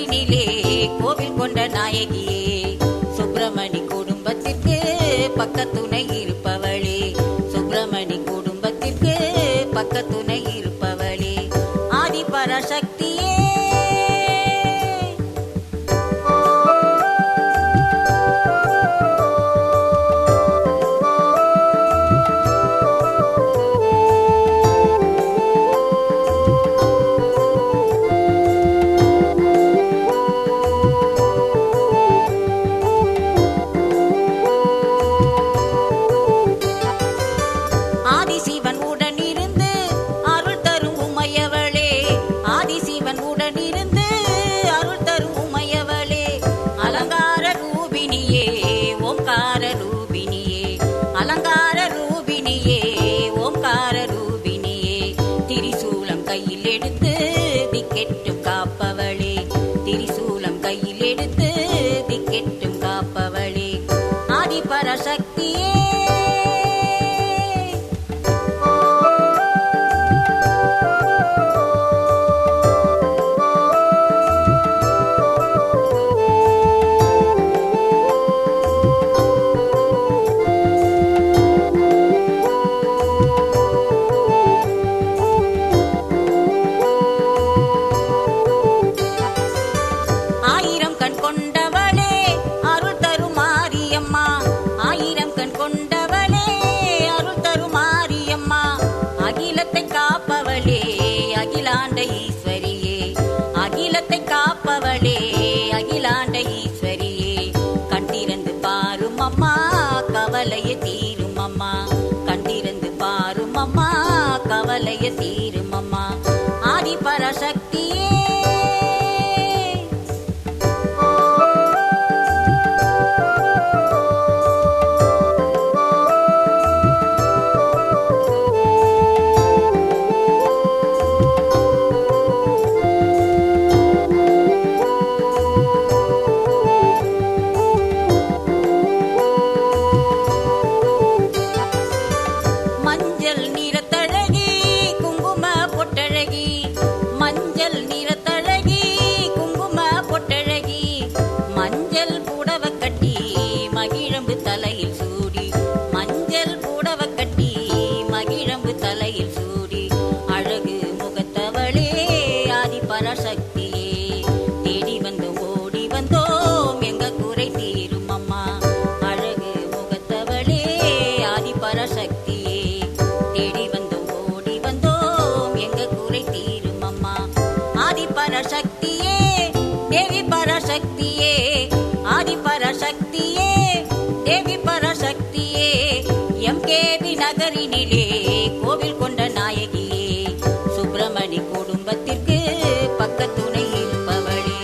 நகரினிலே கோவில் கொண்ட நாயகியே, சுப்பிரமணி குடும்பத்திற்கு பக்கத்துணை இருப்பவளே, சுப்பிரமணி குடும்பத்திற்கு பக்கத்துணை இருப்பவளே, ஆதி பராசக்தியே. ஆதிசிவன் உடனிருந்து அருள் தரும் உமையவளே, ஆதிசிவன் உடனிருந்து அருள் தரும் உமையவளே, அலங்கார ரூபிணியே ஓம்கார ரூபிணியே, அலங்கார ரூபிணியே ஓம்கார ரூபிணியே, திரிசூலம் கையில் எடுத்து திக்கெட்டும் காப்பவளே, திரிசூலம் கையில் எடுத்து திக்கெட்டும் காப்பவளே, ஆதி பராசக்தியே. ஆயிரம் கண் கொண்டவளே அருள் தரும் மாரியம்மா, ஆயிரம் கண் கொண்டவளே அருள் தரும் மாரியம்மா, அகிலத்தை காப்பவளே அகிலாண்ட ஈஸ்வரியே, அகிலத்தை காப்பவளே அகிலாண்ட ஈஸ்வரியே, கண்டிருந்து பாரும் அம்மா கவலைய தீரும் அம்மா, கண்டிருந்து பாரும் அம்மா கவலைய தீரும் அம்மா, ஆதி பராசக்தியே. மஞ்சள் நிறத்தழகி குங்கும பொட்டழகி, மஞ்சள் நிறத்தழகி குங்கும பொட்டழகி, மஞ்சள் புடவ கட்டி மகிழம்பு தலையில் சூடி, மஞ்சள் புடவ கட்டி மகிழம்பு தலையில் சூடி, அழகு முகத்தவளே ஆதி பராசக்தியே, தேடி வந்தோம் ஓடி வந்தோம் எங்க குறை தீரும் அம்மா, அழகு முகத்தவளே ஆதி பராசக்தியே, தேடி வந்தோம் ஓடி வந்தோம் எங்க குறை தீரும் அம்மா, ஆதி பராசக்தியே தேவி பராசக்தியே, ஆதி பராசக்தியே தேவி பராசக்தியே, எம்கேபி நகரினிலே கோவில் கொண்ட நாயகியே, சுப்பிரமணி குடும்பத்திற்கு பக்கத்துணை இருப்பவளே.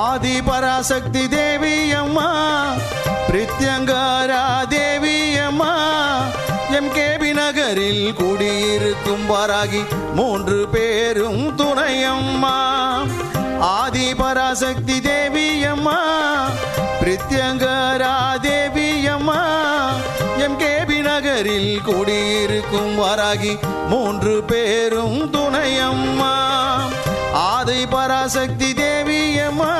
ஆதி பராசக்தி தேவி அம்மா, பிரித்யங்காரா தேவி அம்மா, எம்கேபி நகரில் குடியிருக்கும் வாராகி மூன்று பேரும் துணையம்மா, ஆதி பராசக்தி தேவி அம்மா, பிரித்யங்காரா தேவி அம்மா, எம்கேபி நகரில் குடியிருக்கும் வாராகி மூன்று பேரும் துணையம்மா, ஆதி பராசக்தி தேவி அம்மா.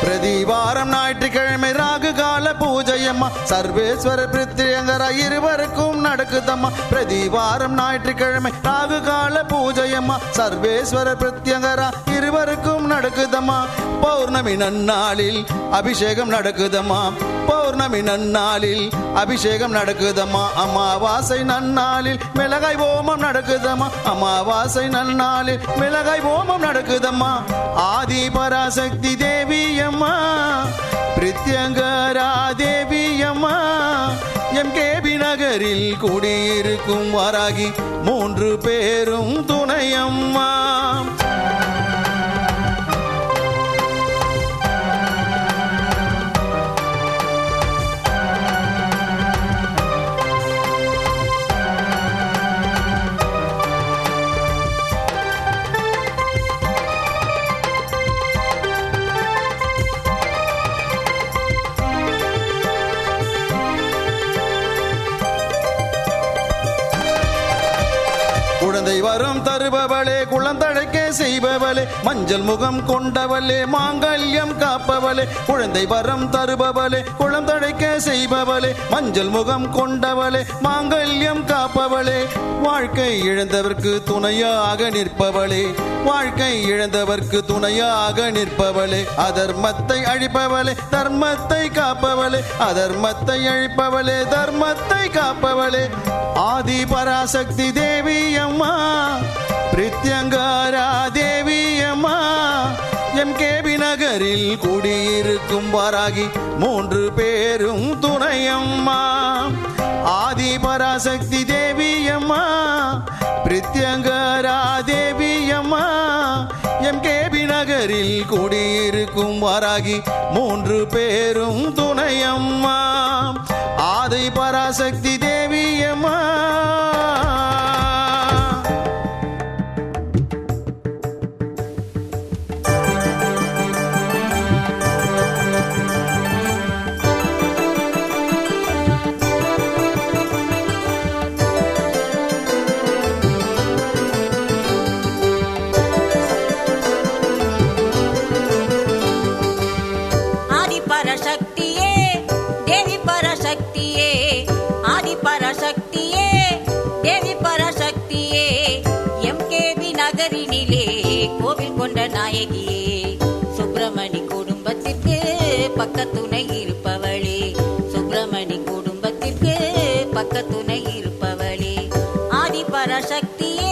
பிரதிவாரம் ஞாயிற்றுக்கிழமை ராகு கால பூஜையம்மா, சர்வ சர்வேஸ்வரர் பிரித்யங்கரா இருவருக்கும் நடக்குதம்மா. பிரதிவாரம் ஞாயிற்றுக்கிழமை ராகு கால பூஜையம்மா. சர்வேஸ்வரர் பிரித்யங்கரா இருவருக்கும் நடக்குதம்மா. பௌர்ணமி நன்னாளில் அபிஷேகம் நடக்குதம்மா. பௌர்ணமி நன்னாளில் அபிஷேகம் நடக்குதம்மா. அமாவாசை நன்னாளில் மிளகாய் ஓமம் நடக்குதம்மா. அமாவாசை நன்னாளில் மிளகாய் ஓமம் நடக்குதம்மா. ஆதி பராசக்தி தேவியம்மா, பிரித்யங்கரா தேவியம்மா, எம்கேபி நகரில் குடியிருக்கும் வாராகி 3 பேரும் துணையம்மா. குழந்தை வரம் தருபவளே, குழந்தழைக்க செய்பவளே, மஞ்சள் முகம் கொண்டவளே, மாங்கல்யம் காப்பவளே. குழந்தை வரம் தருபவளே, குழந்தழைக்க செய்பவளே, மஞ்சள் முகம் கொண்டவளே, மாங்கல்யம் காப்பவளே. வாழ்க்கை இழந்தவர்க்கு துணையாக நிற்பவளே, வாழ்க்கை இழந்தவர்க்கு துணையாக நிற்பவளே. அதர்மத்தை அழிப்பவளே, தர்மத்தை காப்பவளே, அதர்மத்தை அழிப்பவளே, தர்மத்தை காப்பவளே. ஆதி பராசக்தி தேவியம்மா, பிரித்யங்கரா தேவியம்மா, எம்கேபி நகரில் குடியிருக்கும் வாராகி 3 பேரும் துணையம்மா. ஆதி பராசக்தி தேவியம்மா, பிரித்யங்கரா தேவியம்மா, எம்கேபி நகரில் குடியிருக்கும் வாராகி 3 பேரும் துணையம்மா. ஆதி பராசக்தி தேவியம்மா. பரசக்தியே தேவி பரசக்தியே, ஆதி பரசக்தியே தேவி பரசக்தியே, எம்கேபி நகரினிலே கோவில் கொண்ட நாயகியே, சுப்பிரமணி குடும்பத்திற்கு பக்கத்துணை இருப்பவளே, சுப்பிரமணி குடும்பத்திற்கு பக்கத்துணை இருப்பவளே, ஆதி பரசக்தியே.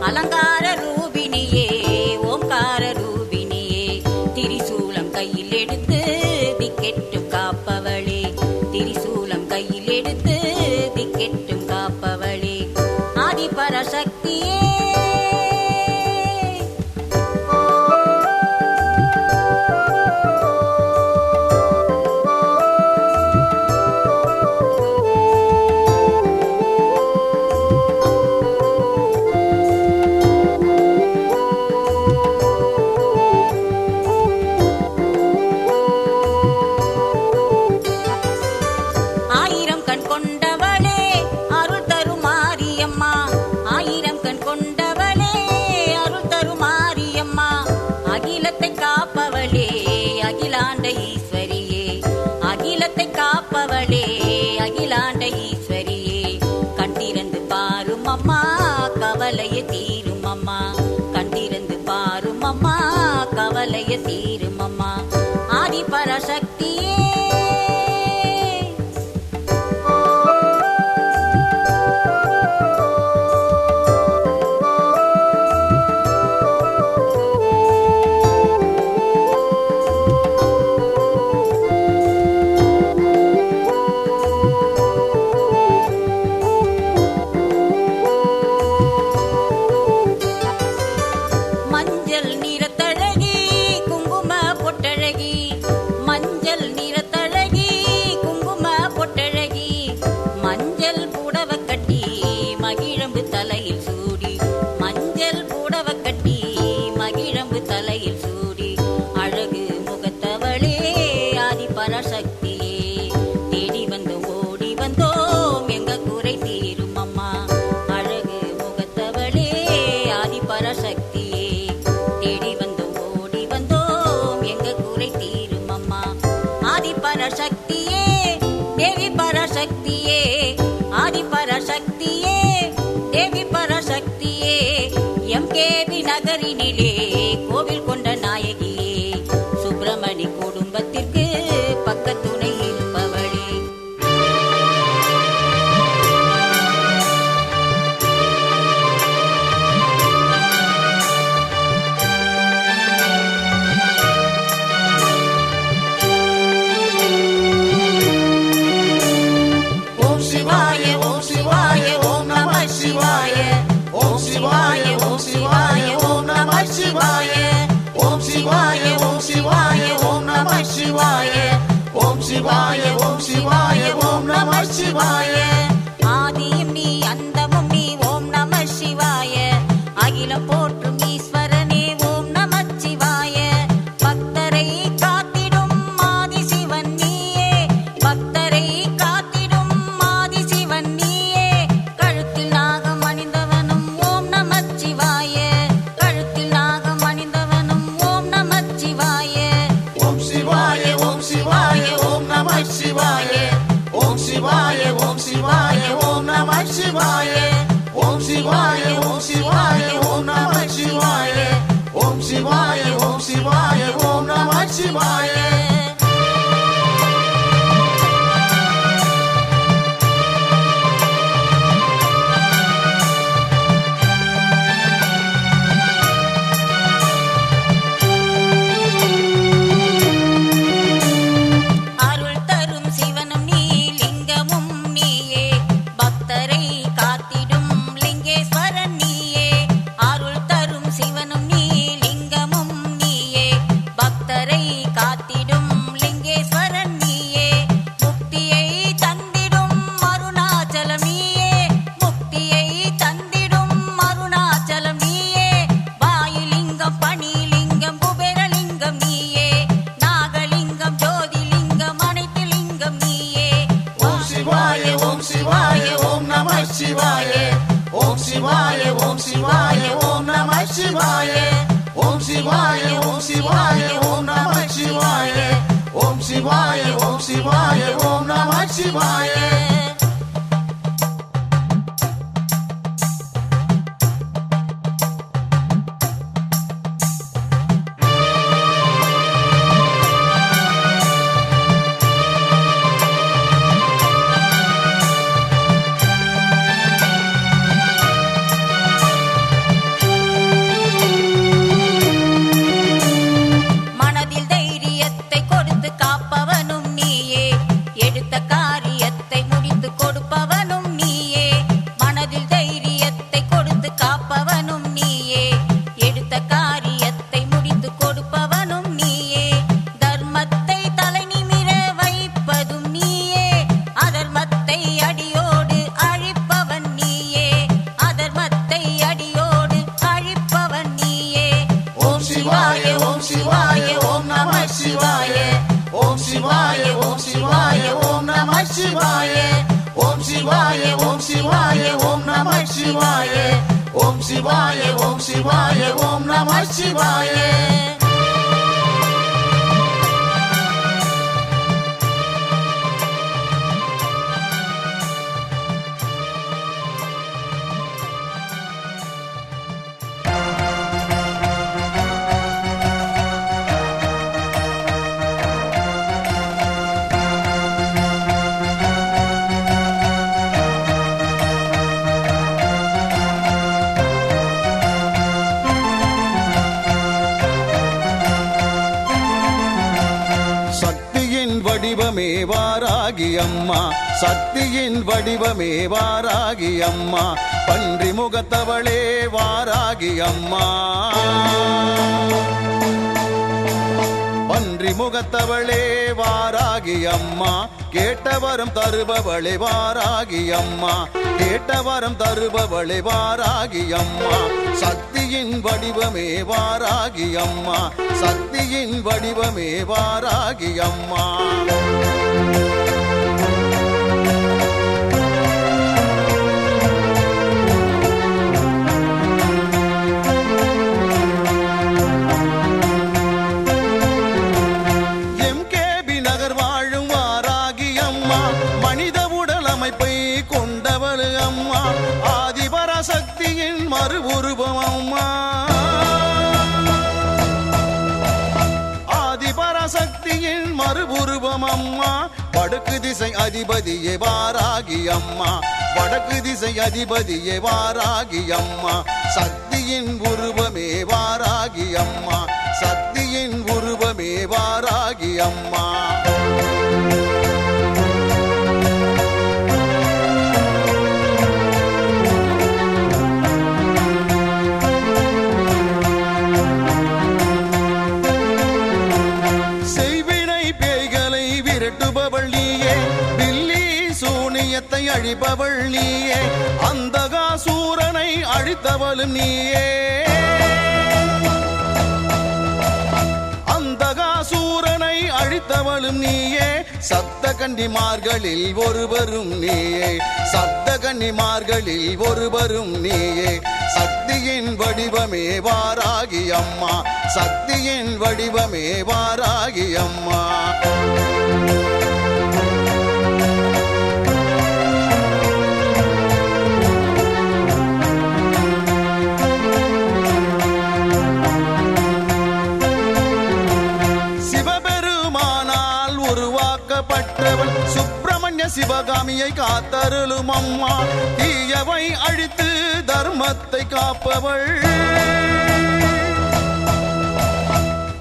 அலங்கார ரூபினியே, ஓம்கார ரூபினியே, திரிசூலம் கையில் எடுத்து திக்கெட்டும் காப்பவளே, திரிசூலம் கையில் எடுத்து திக்கெட்டும் காப்பவளே, ஆதி பரசக்தியே. காப்பவளே, அகிலாண்ட ஈஸ்வரியே, கண்டிருந்து பாரும் அம்மா, கவலைய தீரும் அம்மா, கண்டிருந்து பாரும் அம்மா, கவலைய தீரும் அம்மா, ஆதி பரசக்தியே. மஞ்சள் பராசக்தியே தேடி வந்தோம் ஓடி வந்தோம் எங்க குறை தீரும் அம்மா அழகு முகத்தவளே ஆதி பராசக்தியே தேடி வந்தோம் ஓடி வந்தோம் எங்க குறை தீரும் அம்மா ஆதி பராசக்தியே தேவி பராசக்தியே ஆதி பராசக்தியே தேவி பராசக்தியே எம்கேபி நகரினிலே கோவில் கொண்ட நாயகியே சுப்பிரமணி குடும்பத்திற்கு பக்கத்துணை இருப்பவளே ஓம் சிவாய ஓம் சிவாய ஓம் நம சிவாய ஓம் சிவாய ஓம் சிவாய ஓம் நம சிவாய ஓம் சிவாய ஓம் சிவாய ஓம் நம சிவாய ஓம் சிவாய ஓம் சிவாய ஓம் நம சிவாய ஆதியும் நீ அந்தமும் நீ ஓம் நம சிவாய அகிலம் போற்றும் ஈஸ்வரனே ஓம் நம சிவாய பக்தரை காத்திடும் ஆதி சிவன் நீயே பக்தரை காத்திடும் ஆதி சிவன் நீயே கழுத்தில் நாகம் அணிந்தவனும் ஓம் நம சிவாய கழுத்தில் நாகம் அணிந்தவனும் ஓம் நம சிவாய ஓம் சிவாய ஓம் சிவாய ஓம் நம சிவாய ஓம் சிவாய ஓம் சிவாய ஓம் நம சிவாய ஓம் சிவாய ஓம் சிவாய ஓம் நம சிவாய ஓம் சிவாய ஓம் சிவாய ஓம் நம சிவாய அருள் தரும் சிவனும் நீ லிங்கமும் நீயே பக்தரை காத்திடும் லிங்கேஸ்வரன் நீயே அருள் தரும் சிவனும் நீ லிங்கமும் நீயே பக்தரை காத்திடும் லிங்கேஸ்வரன் நீயே முக்தியை தந்திடும் அருணாச்சலம் நீயே முக்தியை தந்திடும் அருணாச்சலம் நீயே வாயுலிங்கம் பணிலிங்கம் குபேரலிங்கம் நீயே நாகலிங்கம் ஜோதிலிங்கம் அனைத்து லிங்கம் நீயே ஓம் சிவாய ஓம் சிவாய ஓம் நம சிவாய ஓம் சிவாய ஓம் சிவாய ஓம் நம சிவாய ஓம் சிவாய ஓம் சிவாய ஓம் நம சிவாய ஓம் சிவாய ஓம் சிவாய ஓம் நம சிவாய மனதில் தைரியத்தை கொடுத்து காப்பவனும் நீயே எடுத்த காரியத்தை முடித்து கொடுப்பவனும் நீயே மனதில் தைரியத்தை கொடுத்து காப்பவனும் நீயே எடுத்த காரியத்தை முடித்து கொடுப்பவனும் நீயே தர்மத்தை தலை நிமிர வைப்பதும் நீயே அதர்மத்தை அடியோடு அழிப்பவன் நீயே அதர்மத்தை அடியோடு அழிப்பவன் நீயே ஓம் சிவாய ஓம் சிவாய ஓம் நம சிவாய ஓம் சிவாய ஓம் சிவாய ஓம் நம சிவாய ஓம் சிவாய ஓம் சிவாய ஓம் நம சிவாய ஓம் சிவாய ஓம் சிவாய ஓம் நம சிவாய வடிவமே வாராகி அம்மா சக்தியின் வடிவமே வாராகி அம்மா பன்றி முகத்தவளே வாராகி அம்மா பன்றி முகத்தவளே வாராகி அம்மா கேட்டவரம் தருபவளே வாராகி அம்மா கேட்டவரம் தருபவளே வாராகி அம்மா சக்தியின் வடிவமே வாராகி அம்மா சக்தியின் வடிவமே வாராகி அம்மா சக்தியின் மறுஉருவம் அம்மா ஆதிபராசக்தியின் மறுஉருவம் அம்மா வடக்கு திசை அதிபதியே வாராகி அம்மா வடக்கு திசை அதிபதியே வாராகி அம்மா சக்தியின் உருவமே வாராகி அம்மா சக்தியின் உருவமே வாராகி அம்மா அழிப்பவள் நீயே அந்தகாசூரனை அழித்தவளும் நீயே அந்தகாசூரனை அழித்தவளும் நீயே சப்த கன்னிமார்களில் ஒருவரும் நீயே சப்த கன்னிமார்களில் ஒருவரும் நீயே சக்தியின் வடிவமே வாராகி அம்மா சக்தியின் வடிவமே வாராகி அம்மா சுப்பிரமணிய சிவகாமியை காத்தருளும் அம்மா தீயவை அழித்து தர்மத்தை காப்பவள்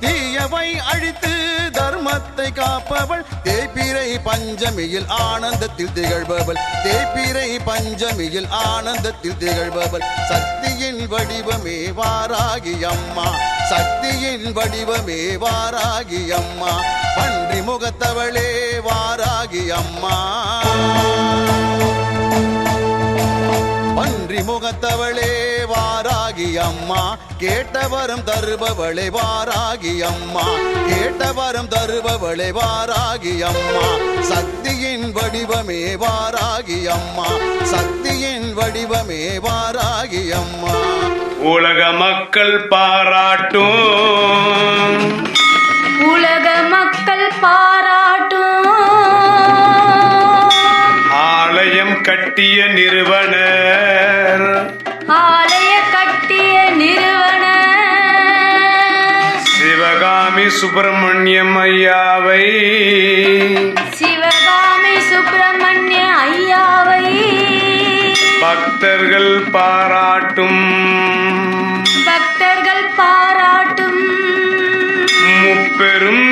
தீயவை அழித்து தர்மத்தை காப்பவள் தேய்பிறை பஞ்சமியில் ஆனந்தத்தில் திகழ்பவள் தேய்பிறை பஞ்சமியில் ஆனந்தத்தில் திகழ்பவள் சக்தியின் வடிவமே வாராகி அம்மா சக்தியின் வடிவமே வாராகி அம்மா பன்றி முகத்தவளே வாராகி அம்மா பன்றி முகத்தவளே வாராகி அம்மா கேட்டவரம் தருபவளே வாராகி அம்மா கேட்டவரம் தருபவளே வாராகி அம்மா சக்தியின் வடிவமே வாராகி அம்மா சக்தியின் வடிவமே வாராகி அம்மா உலக மக்கள் பாராட்டும் உலக மக்கள் பாராட்டும் ஆலயம் கட்டிய நிறுவனர் ஆலய கட்டிய நிறுவனர் சிவகாமி சுப்பிரமணியம் ஐயாவை சிவகாமி சுப்பிரமணிய ஐயாவை பக்தர்கள் பாராட்டும் பக்தர்கள் பாராட்டும் முப்பெரும்